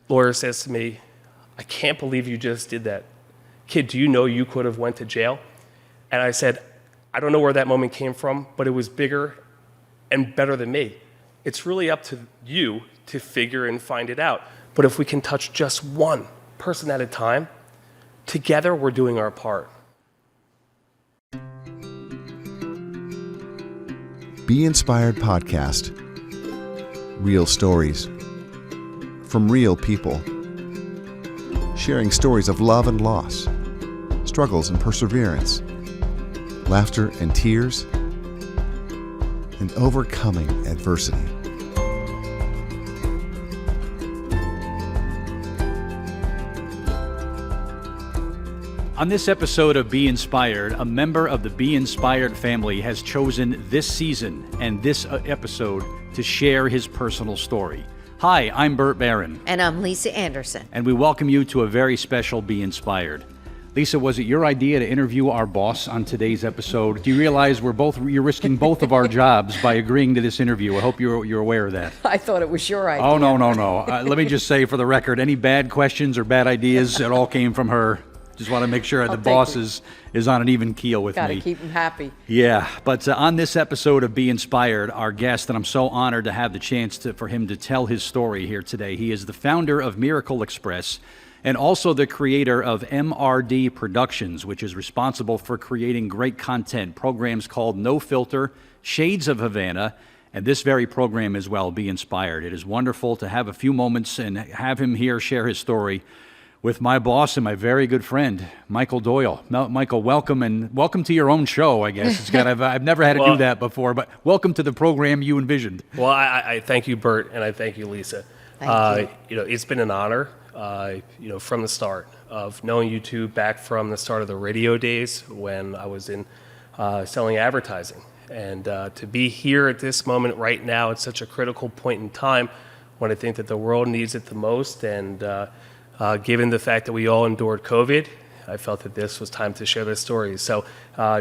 lawyer says to me, I can't believe you just did that. Kid, do you know you could have went to jail? And I said, I don't know where that moment came from, but it was bigger and better than me. It's really up to you to figure and find it out. But if we can touch just one person at a time, together we're doing our part. Be Inspired podcast. Real stories from real people. Sharing stories of love and loss, struggles and perseverance, laughter and tears, and overcoming adversity. On this episode of Be Inspired, a member of the Be Inspired family has chosen this season and this episode to share his personal story. Hi, I'm Bert Barron. And I'm Lisa Anderson. And we welcome you to a very special Be Inspired. Lisa, was it your idea to interview our boss on today's episode? Do you realize you're risking both of our jobs by agreeing to this interview? I hope you're aware of that. I thought it was your idea. Oh, no. Let me just say for the record, any bad questions or bad ideas, it all came from her. Just want to make sure the boss is on an even keel with me. Got to keep him happy. Yeah, but on this episode of Be Inspired, our guest, and I'm so honored to have the chance for him to tell his story here today. He is the founder of Miracle Express and also the creator of MRD Productions, which is responsible for creating great content, programs called No Filter, Shades of Havana, and this very program as well, Be Inspired. It is wonderful to have a few moments and have him here share his story with my boss and my very good friend, Michael Doyle. Michael, welcome to your own show, I guess. I've never had to do that before, but welcome to the program you envisioned. Well, I thank you, Bert, and I thank you, Lisa. Thank you. It's been an honor, from the start of knowing you two back from the start of the radio days when I was in selling advertising. And to be here at this moment right now at such a critical point in time when I think that the world needs it the most, and given the fact that we all endured COVID, I felt that this was time to share this story. So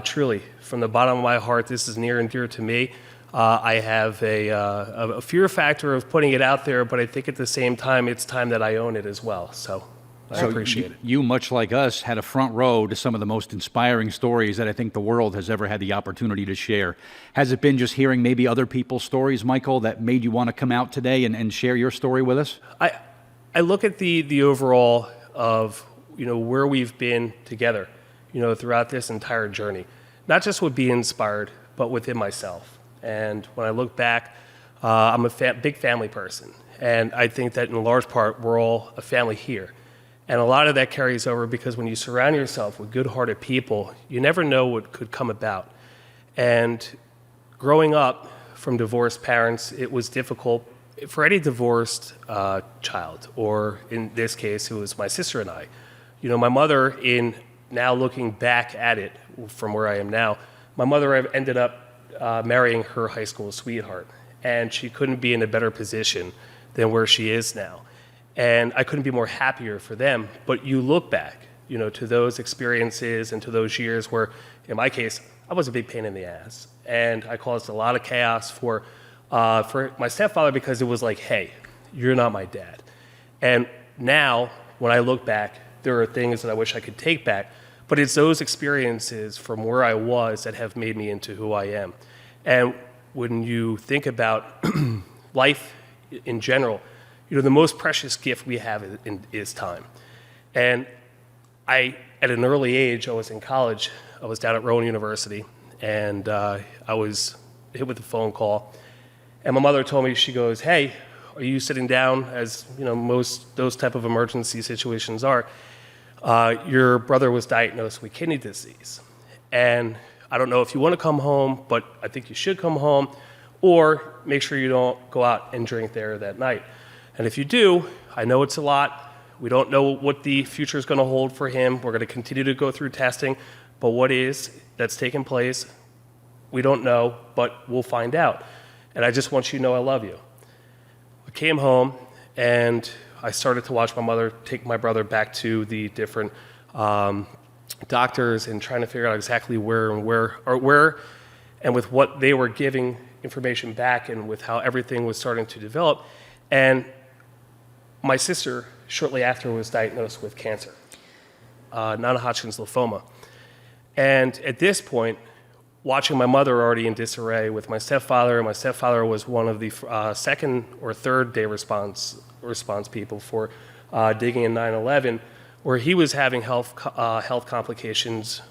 truly, from the bottom of my heart, this is near and dear to me. I have a fear factor of putting it out there, but I think at the same time, it's time that I own it as well. So I appreciate it. You, much like us, had a front row to some of the most inspiring stories that I think the world has ever had the opportunity to share. Has it been just hearing maybe other people's stories, Michael, that made you want to come out today and share your story with us? I look at the overall of, where we've been together, throughout this entire journey, not just with Be Inspired, but within myself. And when I look back, I'm a big family person. And I think that in large part, we're all a family here. And a lot of that carries over because when you surround yourself with good-hearted people, you never know what could come about. And growing up from divorced parents, it was difficult for any divorced child, or in this case, it was my sister and I. My mother, in now looking back at it from where I am now, my mother ended up marrying her high school sweetheart, and she couldn't be in a better position than where she is now. And I couldn't be more happier for them. But you look back, to those experiences and to those years where, in my case, I was a big pain in the ass, and I caused a lot of chaos for my stepfather because it was like, hey, you're not my dad. And now, when I look back, there are things that I wish I could take back, but it's those experiences from where I was that have made me into who I am. And when you think about life in general, the most precious gift we have is time. And at an early age, I was in college, I was down at Rowan University, and I was hit with a phone call. And my mother told me, she goes, hey, are you sitting down, as most those type of emergency situations are? Your brother was diagnosed with kidney disease. And I don't know if you want to come home, but I think you should come home, or make sure you don't go out and drink there that night. And if you do, I know it's a lot. We don't know what the future is going to hold for him. We're going to continue to go through testing. But what that's taken place, we don't know, but we'll find out. And I just want you to know I love you. I came home, and I started to watch my mother take my brother back to the different doctors and trying to figure out exactly where, and with what they were giving information back and with how everything was starting to develop. And my sister, shortly after, was diagnosed with cancer, non-Hodgkin's lymphoma. And at this point, watching my mother already in disarray with my stepfather, and my stepfather was one of the second or third day response people for digging in 9/11, where he was having health complications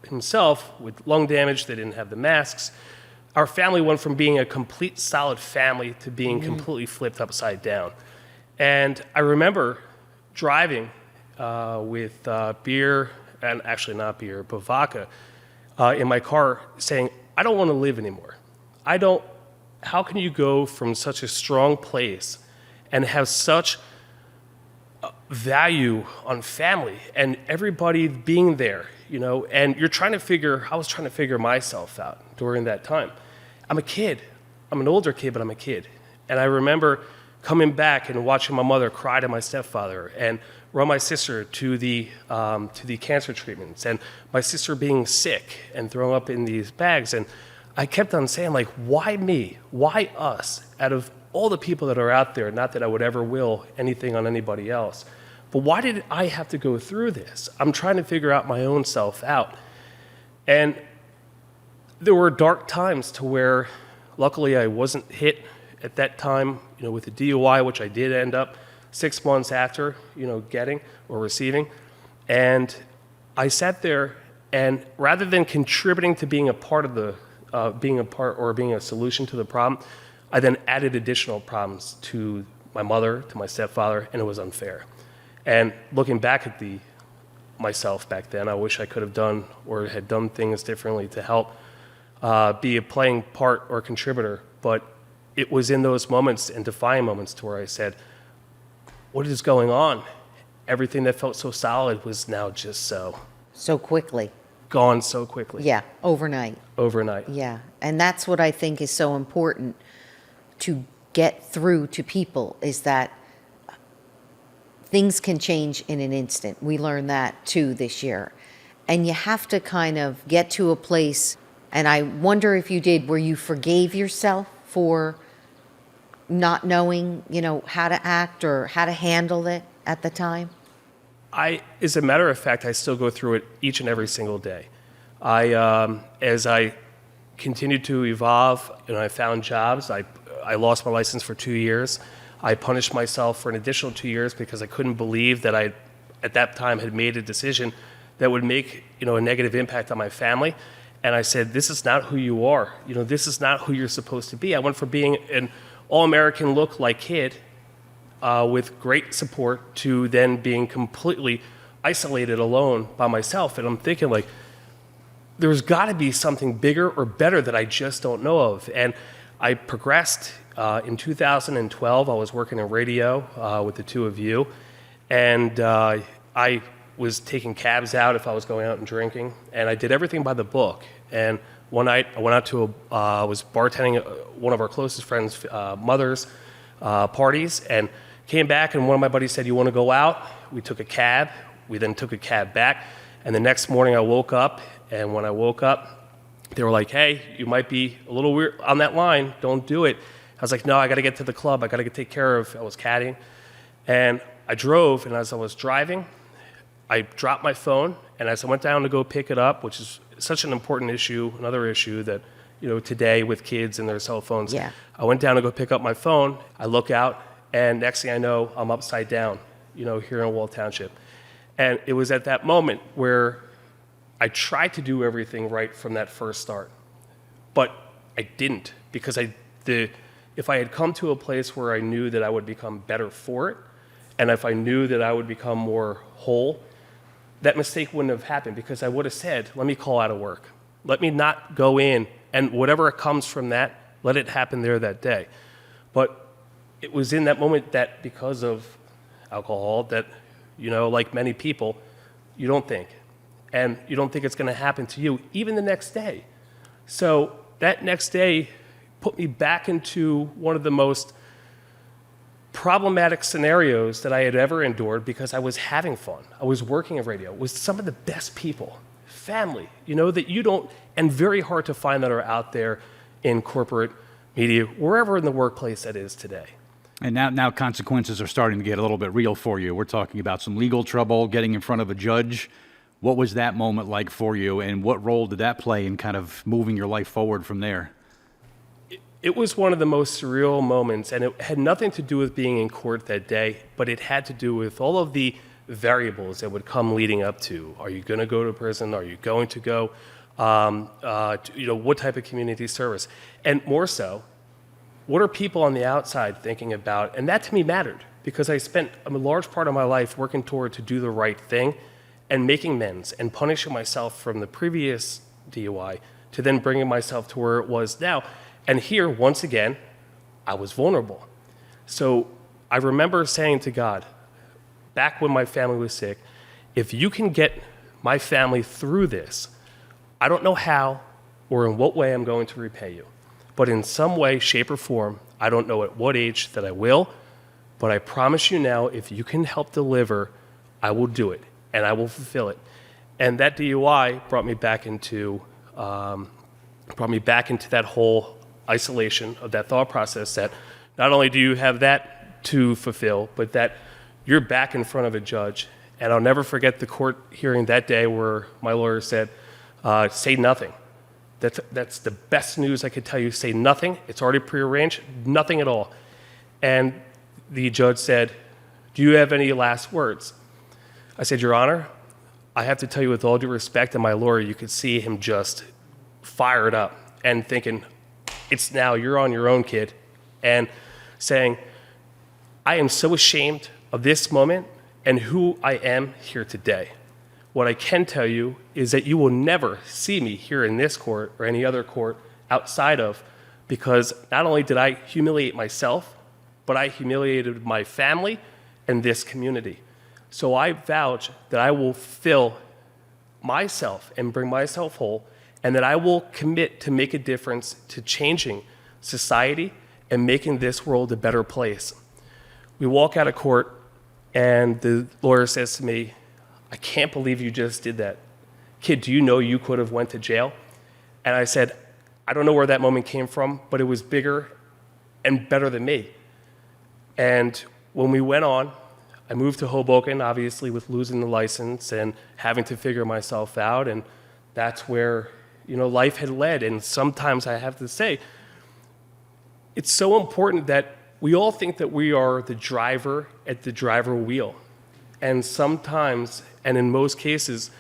himself with lung damage. They didn't have the masks. Our family went from being a complete solid family to being completely flipped upside down. And I remember driving with beer, and actually not beer, but vodka, in my car saying, I don't want to live anymore. How can you go from such a strong place and have such value on family and everybody being there, and I was trying to figure myself out during that time. I'm a kid. I'm an older kid, but I'm a kid. And I remember coming back and watching my mother cry to my stepfather and run my sister to the cancer treatments, and my sister being sick and throwing up in these bags. And I kept on saying, like, why me? Why us? Out of all the people that are out there, not that I would ever will anything on anybody else, but why did I have to go through this? I'm trying to figure out my own self out. And there were dark times to where, luckily, I wasn't hit at that time, with a DUI, which I did end up 6 months after, getting or receiving. And I sat there, and rather than contributing to being a part of being a solution to the problem, I then added additional problems to my mother, to my stepfather, and it was unfair. And looking back at myself back then, I wish I could have done or had done things differently to help be a playing part or contributor. But it was in those moments and defining moments to where I said, what is going on? Everything that felt so solid was now just So quickly. gone so quickly. Yeah, overnight. Overnight. Yeah, and that's what I think is so important to get through to people, is that things can change in an instant. We learned that too this year. And you have to kind of get to a place, and I wonder if you did, where you forgave yourself for not knowing, how to act or how to handle it at the time. As a matter of fact, I still go through it each and every single day. As I continued to evolve and I found jobs, I lost my license for 2 years. I punished myself for an additional 2 years because I couldn't believe that I, at that time, had made a decision that would make, a negative impact on my family. And I said, this is not who you are. This is not who you're supposed to be. I went from being an all-American look-like kid with great support to then being completely isolated, alone by myself. And I'm thinking, like, there's got to be something bigger or better that I just don't know of. And I progressed. In 2012, I was working in radio with the two of you, and I was taking cabs out if I was going out and drinking, and I did everything by the book. And one night, I went out to was bartending at one of our closest friends' mother's parties, and came back, and one of my buddies said, you want to go out? We took a cab. We then took a cab back, and the next morning I woke up, and when I woke up, they were like, hey, you might be a little weird on that line. Don't do it. I was like, no, I got to get to the club. I got to take care of, I was caddying. And I drove, and as I was driving, I dropped my phone, and as I went down to go pick it up, which is such an important issue, another issue that, today with kids and their cell phones. Yeah. I went down to go pick up my phone. I look out, and next thing I know, I'm upside down, here in Wall Township. And it was at that moment where I tried to do everything right from that first start, but I didn't, because if I had come to a place where I knew that I would become better for it, and if I knew that I would become more whole, that mistake wouldn't have happened, because I would have said, let me call out of work. Let me not go in, and whatever comes from that, let it happen there that day. But it was in that moment that, because of alcohol, that, like many people, you don't think. And you don't think it's going to happen to you, even the next day. So that next day put me back into one of the most problematic scenarios that I had ever endured, because I was having fun. I was working in radio with some of the best people, family, that you don't, and very hard to find that are out there in corporate media, wherever in the workplace that is today. And now consequences are starting to get a little bit real for you. We're talking about some legal trouble, getting in front of a judge. What was that moment like for you, and what role did that play in kind of moving your life forward from there? It was one of the most surreal moments, and it had nothing to do with being in court that day, but it had to do with all of the variables that would come leading up to. Are you going to go to prison? Are you going to go? What type of community service? And more so, what are people on the outside thinking about? And that to me mattered, because I spent a large part of my life working toward to do the right thing and making amends and punishing myself from the previous DUI to then bringing myself to where it was now. And here, once again, I was vulnerable. So I remember saying to God, back when my family was sick, if you can get my family through this, I don't know how or in what way I'm going to repay you. But in some way, shape, or form, I don't know at what age that I will, but I promise you now, if you can help deliver, I will do it, and I will fulfill it. And that DUI brought me back into that whole isolation of that thought process, that not only do you have that to fulfill, but that you're back in front of a judge. And I'll never forget the court hearing that day where my lawyer said, say nothing. That's the best news I could tell you. Say nothing. It's already prearranged. Nothing at all. And the judge said, do you have any last words? I said, Your Honor, I have to tell you with all due respect, and my lawyer, you could see him just fired up and thinking, it's now, you're on your own, kid. And saying, I am so ashamed of this moment and who I am here today. What I can tell you is that you will never see me here in this court or any other court outside of, because not only did I humiliate myself, but I humiliated my family and this community. So I vouch that I will fulfill myself and bring myself whole, and that I will commit to make a difference to changing society and making this world a better place. We walk out of court, and the lawyer says to me, I can't believe you just did that. Kid, do you know you could have went to jail? And I said, I don't know where that moment came from, but it was bigger and better than me. And when we went on, I moved to Hoboken, obviously with losing the license and having to figure myself out, and that's where, life had led. And sometimes I have to say, it's so important that we all think that we are the driver at the driver wheel. And sometimes, and in most cases,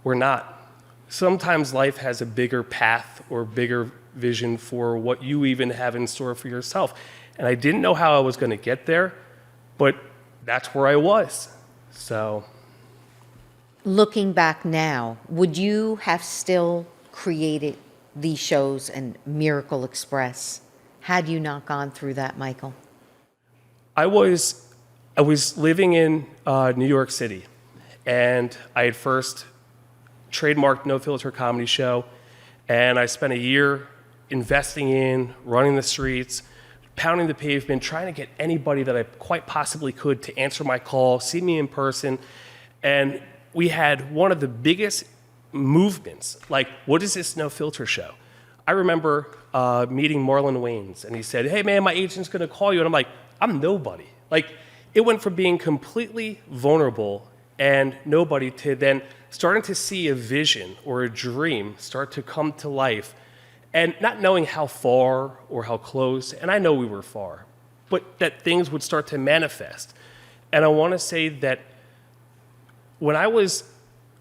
we're not. Sometimes life has a bigger path or bigger vision for what you even have in store for yourself. And I didn't know how I was going to get there, but that's where I was. So, Looking back now, would you have still created these shows and Miracle Express had you not gone through that, Michael? I was living in New York City, and I had first trademarked No Filter Comedy Show, and I spent a year investing in, running the streets, pounding the pavement, trying to get anybody that I quite possibly could to answer my call, see me in person. And we had one of the biggest movements, like, what is this No Filter show? I remember meeting Marlon Wayans, and he said, hey man, my agent's gonna call you. And I'm like, I'm nobody. Like, it went from being completely vulnerable and nobody to then starting to see a vision or a dream start to come to life, and not knowing how far or how close, and I know we were far, but that things would start to manifest. And I want to say that when I was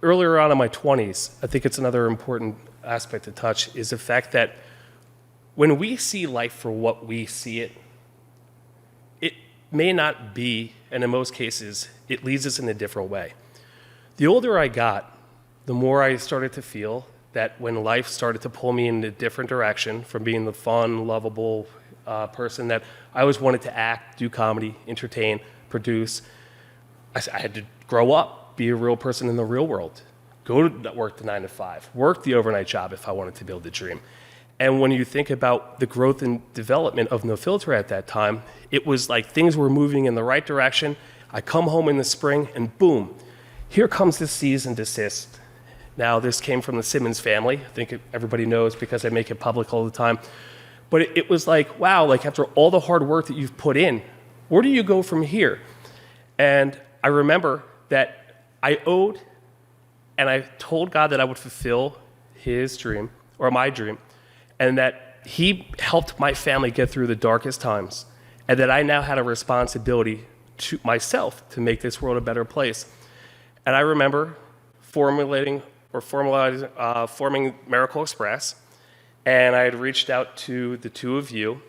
earlier on in my 20s, I think it's another important aspect to touch, is the fact that when we see life for what we see it, it may not be, and in most cases, it leads us in a different way. The older I got, the more I started to feel that when life started to pull me in a different direction from being the fun, lovable person that I always wanted to act, do comedy, entertain, produce, I had to grow up, be a real person in the real world, go to work the 9 to 5, work the overnight job if I wanted to build a dream. And when you think about the growth and development of No Filter at that time, it was like things were moving in the right direction. I come home in the spring, and boom, here comes this cease and desist. Now, this came from the Simmons family. I think everybody knows because I make it public all the time. But it was like, wow, like after all the hard work that you've put in, where do you go from here? And I remember that I owed, and I told God that I would fulfill his dream, or my dream, and that he helped my family get through the darkest times, and that I now had a responsibility to myself to make this world a better place. And I remember forming Miracle Express, and I had reached out to the two of you,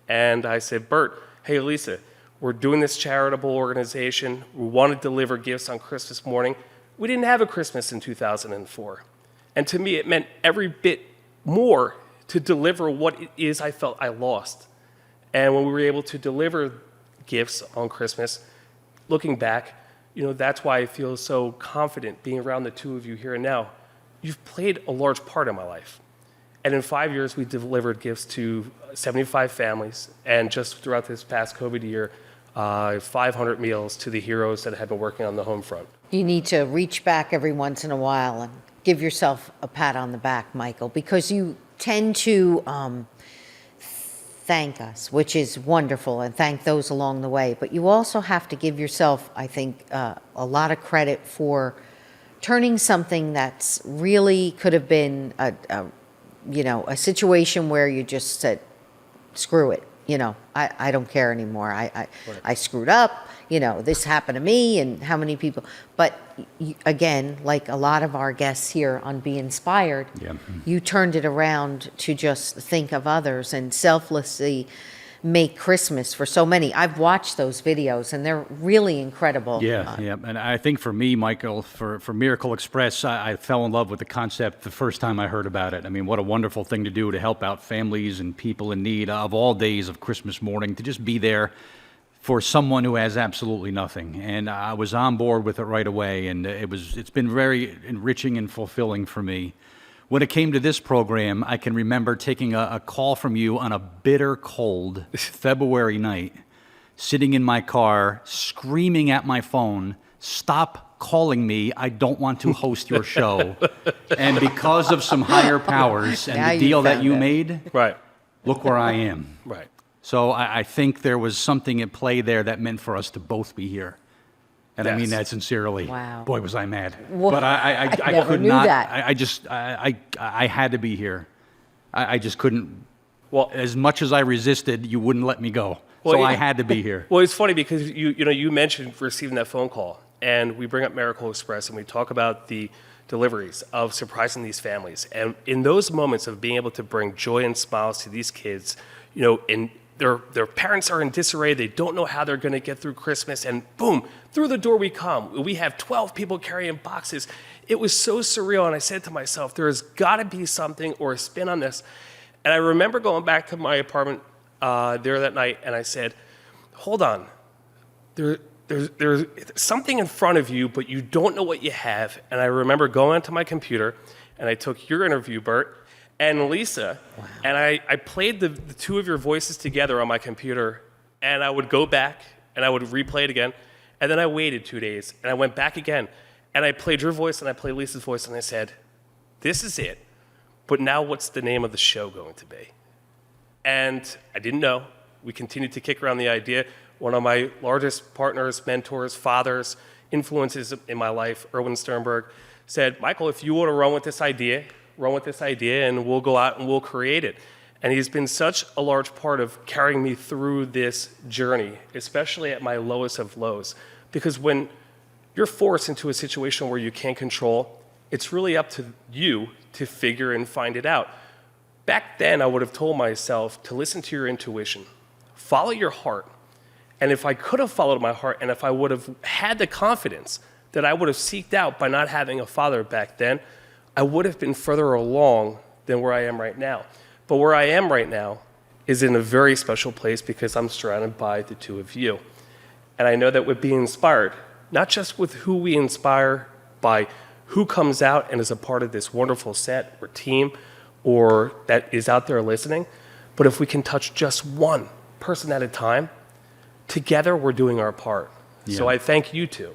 and I said, Bert, hey, Lisa, we're doing this charitable organization. We want to deliver gifts on Christmas morning. We didn't have a Christmas in 2004. And to me, it meant every bit more to deliver what it is I felt I lost. And when we were able to deliver gifts on Christmas, looking back, that's why I feel so confident being around the two of you here and now. You've played a large part in my life. And in 5 years, we delivered gifts to 75 families, and just throughout this past COVID year, 500 meals to the heroes that have been working on the Homefront. You need to reach back every once in a while and give yourself a pat on the back, Michael, because you tend to thank us, which is wonderful, and thank those along the way. But you also have to give yourself, I think, a lot of credit for turning something that's really could have been a situation where you just said, screw it. I don't care anymore. I screwed up. This happened to me, and how many people. But again, like a lot of our guests here on Be Inspired, you turned it around to just think of others and selflessly make Christmas for so many. I've watched those videos, and they're really incredible. Yeah. And I think for me, Michael, for Miracle Express, I fell in love with the concept the first time I heard about it. I mean, what a wonderful thing to do to help out families and people in need of all days of Christmas morning, to just be there for someone who has absolutely nothing. And I was on board with it right away, and it's been very enriching and fulfilling for me. When it came to this program, I can remember taking a call from you on a bitter cold February night, sitting in my car, screaming at my phone, stop calling me, I don't want to host your show. And because of some higher powers and the deal that you made, Right. look where I am. Right. So I think there was something at play there that meant for us to both be here. And I mean Yes. that sincerely. Wow. Boy, was I mad. Well, But I never could knew not. that. I had to be here. I just couldn't. Well, As much as I resisted, you wouldn't let me go. Well, So I yeah. had to be here. Well, it's funny because you mentioned receiving that phone call, and we bring up Miracle Express, and we talk about the deliveries of surprising these families. And in those moments of being able to bring joy and smiles to these kids, and their parents are in disarray, they don't know how they're going to get through Christmas, and boom, through the door we come. We have 12 people carrying boxes. It was so surreal, and I said to myself, there's got to be something or a spin on this. And I remember going back to my apartment there that night, and I said, hold on, there's something in front of you, but you don't know what you have. And I remember going onto my computer, and I took your interview, Bert, and Lisa, and I played the two of your voices together on my computer, and I would go back, and I would replay it again, and then I waited 2 days, and I went back again, and I played your voice, and I played Lisa's voice, and I said, this is it, but now what's the name of the show going to be? And I didn't know. We continued to kick around the idea. One of my largest partners, mentors, fathers, influences in my life, Erwin Sternberg, said, Michael, if you want to run with this idea, and we'll go out and we'll create it. And he's been such a large part of carrying me through this journey, especially at my lowest of lows. Because when you're forced into a situation where you can't control, it's really up to you to figure and find it out. Back then, I would have told myself to listen to your intuition, follow your heart. And if I could have followed my heart, and if I would have had the confidence that I would have seeked out by not having a father back then, I would have been further along than where I am right now. But where I am right now is in a very special place because I'm surrounded by the two of you. And I know that with being inspired, not just with who we inspire by who comes out and is a part of this wonderful set or team or that is out there listening, but if we can touch just one person at a time, together we're doing our part. Yeah. So I thank you two.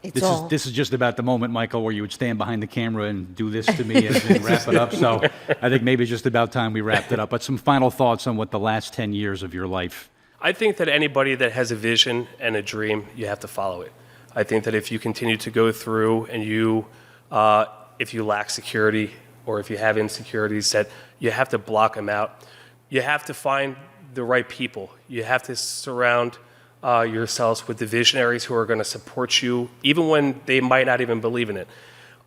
This is just about the moment, Michael, where you would stand behind the camera and do this to me and wrap it up. So I think maybe it's just about time we wrapped it up. But some final thoughts on what the last 10 years of your life I think that anybody that has a vision and a dream, you have to follow it. I think that if you continue to go through and if you lack security or if you have insecurities, that you have to block them out. You have to find the right people. You have to surround yourselves with the visionaries who are going to support you, even when they might not even believe in it.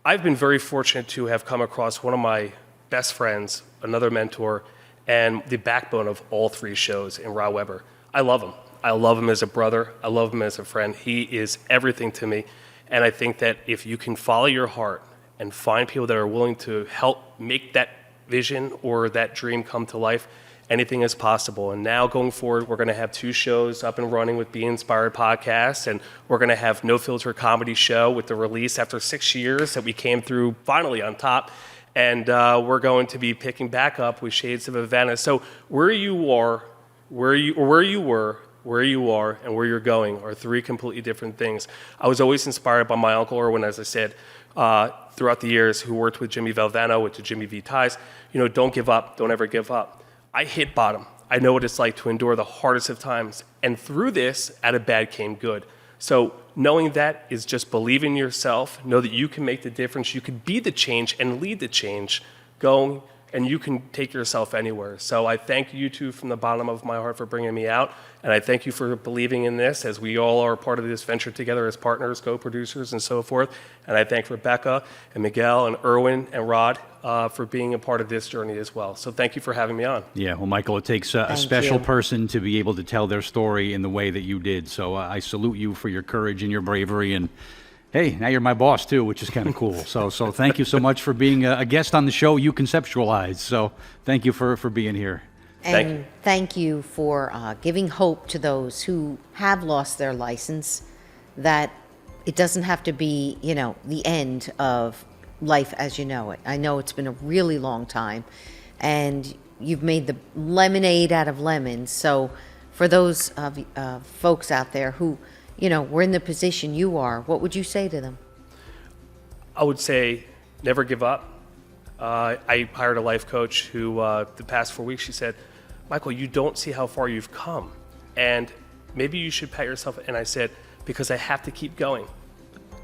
I've been very fortunate to have come across one of my best friends, another mentor, and the backbone of all 3 shows in Rod Weber. I love him. I love him as a brother. I love him as a friend. He is everything to me. And I think that if you can follow your heart and find people that are willing to help make that vision or that dream come to life, anything is possible. And now going forward, we're going to have 2 shows up and running with Be Inspired podcast, and we're going to have No Filter Comedy Show with the release after 6 years that we came through finally on top. And we're going to be picking back up with Shades of Havana. So where you are, where you were, where you are, and where you're going are 3 completely different things. I was always inspired by my Uncle Irwin, as I said, throughout the years, who worked with Jimmy Valvano, with the Jimmy V. Ties. Don't give up. Don't ever give up. I hit bottom. I know what it's like to endure the hardest of times. And through this, out of bad came good. So knowing that is just believe in yourself, know that you can make the difference, you can be the change and lead the change, going, and you can take yourself anywhere. So I thank you 2 from the bottom of my heart for bringing me out, and I thank you for believing in this, as we all are part of this venture together as partners, co-producers, and so forth. And I thank Rebecca and Miguel and Irwin and Rod for being a part of this journey as well. So thank you for having me on. Yeah, well, Michael, it takes a special person to be able to tell their story in the way that you did. So I salute you for your courage and your bravery. And hey, now you're my boss too, which is kind of cool. So thank you so much for being a guest on the show you conceptualized. So thank you for being here. And thank you for giving hope to those who have lost their license, that it doesn't have to be, the end of life as you know it. I know it's been a really long time, and you've made the lemonade out of lemons. So for those folks out there who, were in the position you are, what would you say to them? I would say never give up. I hired a life coach who, the past 4 weeks, she said, Michael, you don't see how far you've come, and maybe you should pat yourself. And I said, because I have to keep going.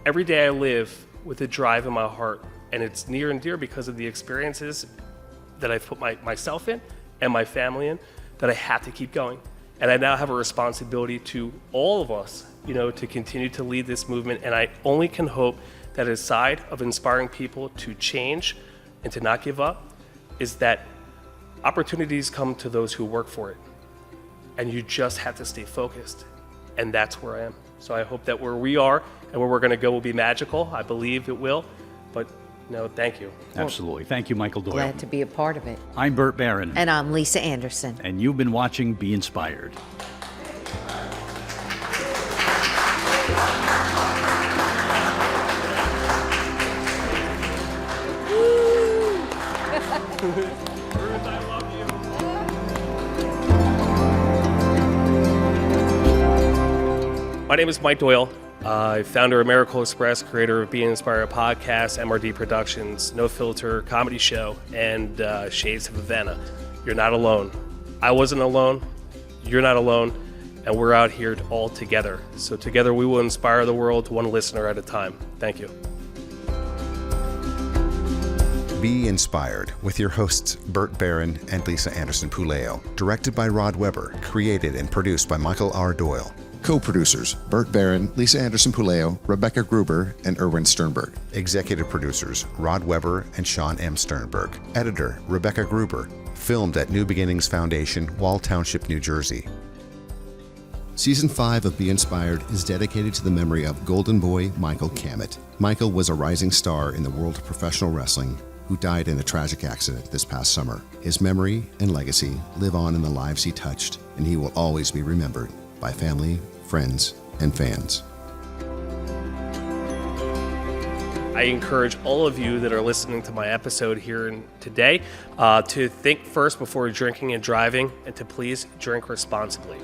Every day I live with a drive in my heart, and it's near and dear because of the experiences that I've put myself in and my family in, that I have to keep going. And I now have a responsibility to all of us, to continue to lead this movement. And I only can hope that aside of inspiring people to change and to not give up, is that opportunities come to those who work for it. And you just have to stay focused. And that's where I am. So I hope that where we are and where we're going to go will be magical. I believe it will. But no, thank you. Absolutely. Thank you, Michael Doyle. Glad to be a part of it. I'm Bert Barron. And I'm Lisa Anderson. And you've been watching Be Inspired. My name is Mike Doyle, founder of Miracle Express, creator of Be Inspired podcast, MRD Productions, No Filter Comedy Show, and Shades of Havana. You're not alone. I wasn't alone. You're not alone. And we're out here all together. So together we will inspire the world, one listener at a time. Thank you. Be Inspired with your hosts Bert Barron and Lisa Anderson Puleo. Directed by Rod Weber. Created and produced by Michael R. Doyle. Co-producers, Bert Barron, Lisa Anderson Puleo, Rebecca Gruber, and Erwin Sternberg. Executive producers, Rod Weber and Sean M. Sternberg. Editor, Rebecca Gruber. Filmed at New Beginnings Foundation, Wall Township, New Jersey. Season 5 of Be Inspired is dedicated to the memory of Golden Boy Michael Cammett. Michael was a rising star in the world of professional wrestling who died in a tragic accident this past summer. His memory and legacy live on in the lives he touched, and he will always be remembered by family, friends, and fans. I encourage all of you that are listening to my episode here today to think first before drinking and driving, and to please drink responsibly.